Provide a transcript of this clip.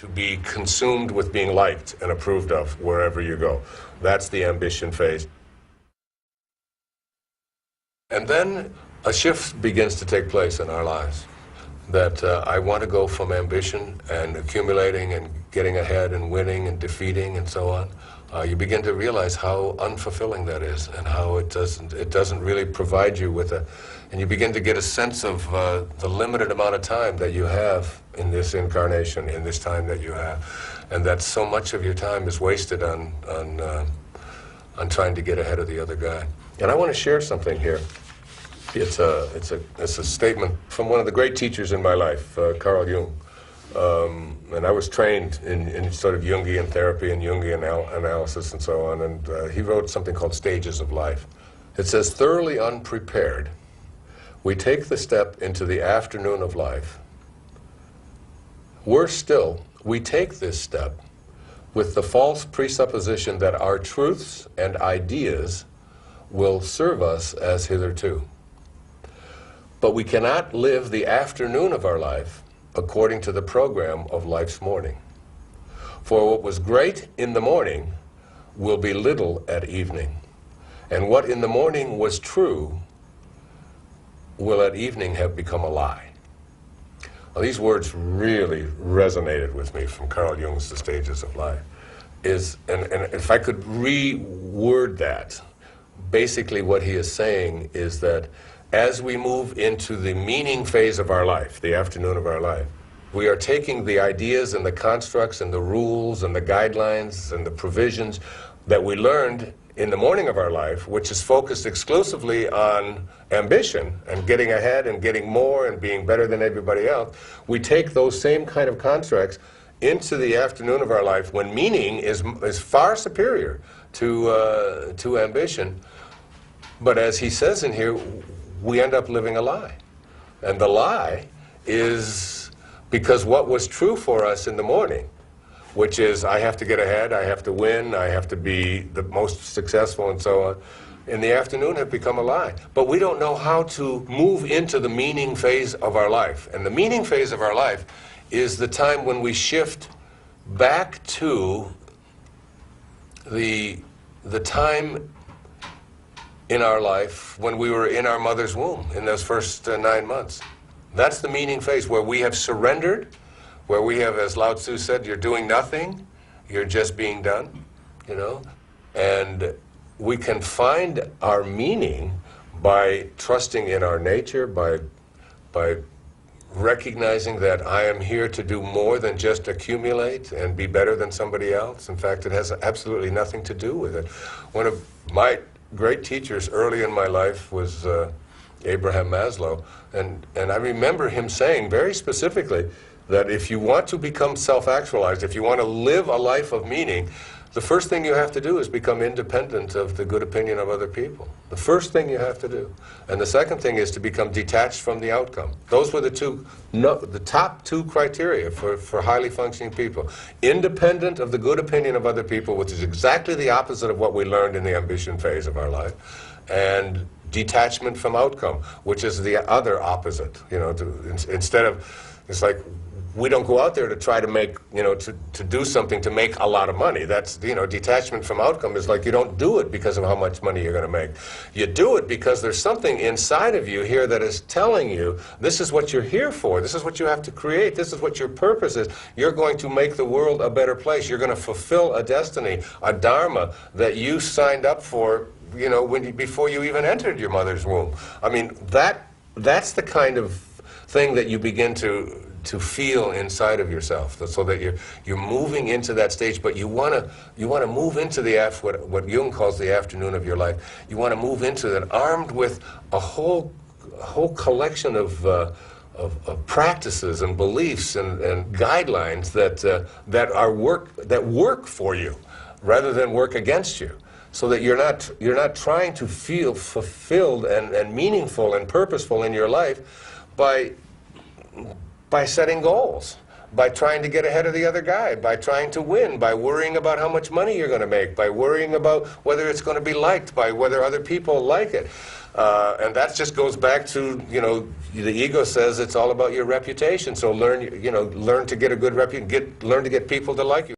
to be consumed with being liked and approved of wherever you go. That's the ambition phase. And then a shift begins to take place in our lives. That I want to go from ambition and accumulating and getting ahead and winning and defeating and so on. You begin to realize how unfulfilling that is, and how it doesn't really provide you with and you begin to get a sense of the limited amount of time that you have in this incarnation, in this time that you have, and that so much of your time is wasted on trying to get ahead of the other guy. And I want to share something here. It's a statement from one of the great teachers in my life, Carl Jung. And I was trained in sort of Jungian therapy and Jungian analysis and so on, and he wrote something called Stages of Life. It says, thoroughly unprepared, we take the step into the afternoon of life. Worse still, we take this step with the false presupposition that our truths and ideas will serve us as hitherto. But we cannot live the afternoon of our life according to the program of life's morning. For what was great in the morning will be little at evening, and what in the morning was true will at evening have become a lie. Now, these words really resonated with me from Carl Jung's The Stages of Life. And if I could reword that, basically what he is saying is that as we move into the meaning phase of our life, the afternoon of our life, we are taking the ideas and the constructs and the rules and the guidelines and the provisions that we learned in the morning of our life, which is focused exclusively on ambition and getting ahead and getting more and being better than everybody else. We take those same kind of constructs into the afternoon of our life when meaning is far superior to ambition. But as he says in here, we end up living a lie. And the lie is because what was true for us in the morning, which is I have to get ahead, I have to win, I have to be the most successful and so on, in the afternoon have become a lie. But we don't know how to move into the meaning phase of our life. And the meaning phase of our life is the time when we shift back to the time in our life when we were in our mother's womb, in those first 9 months. That's the meaning phase where we have surrendered, where we have, as Lao Tzu said, you're doing nothing, you're just being done, you know? And we can find our meaning by trusting in our nature, by recognizing that I am here to do more than just accumulate and be better than somebody else. In fact, it has absolutely nothing to do with it. One of my great teachers early in my life was Abraham Maslow, and I remember him saying very specifically that if you want to become self-actualized, if you want to live a life of meaning, the first thing you have to do is become independent of the good opinion of other people. The first thing you have to do. And the second thing is to become detached from the outcome. Those were the top two criteria for highly functioning people. Independent of the good opinion of other people, which is exactly the opposite of what we learned in the ambition phase of our life, and detachment from outcome, which is the other opposite. You know, instead of, it's like, we don't go out there to try to make, you know, to do something to make a lot of money. That's, you know, detachment from outcome is like you don't do it because of how much money you're going to make. You do it because there's something inside of you here that is telling you this is what you're here for. This is what you have to create. This is what your purpose is. You're going to make the world a better place. You're going to fulfill a destiny, a dharma that you signed up for, you know, before you even entered your mother's womb. I mean, that's the kind of thing that you begin to feel inside of yourself, so that you're moving into that stage. But you want to move into what Jung calls the afternoon of your life. You want to move into that armed with a whole collection of practices and beliefs and guidelines that work for you rather than work against you. So that you're not trying to feel fulfilled and meaningful and purposeful in your life by setting goals, by trying to get ahead of the other guy, by trying to win, by worrying about how much money you're going to make, by worrying about whether it's going to be liked, by whether other people like it. And that just goes back to, you know, the ego says it's all about your reputation. So learn to get a good reputation, learn to get people to like you.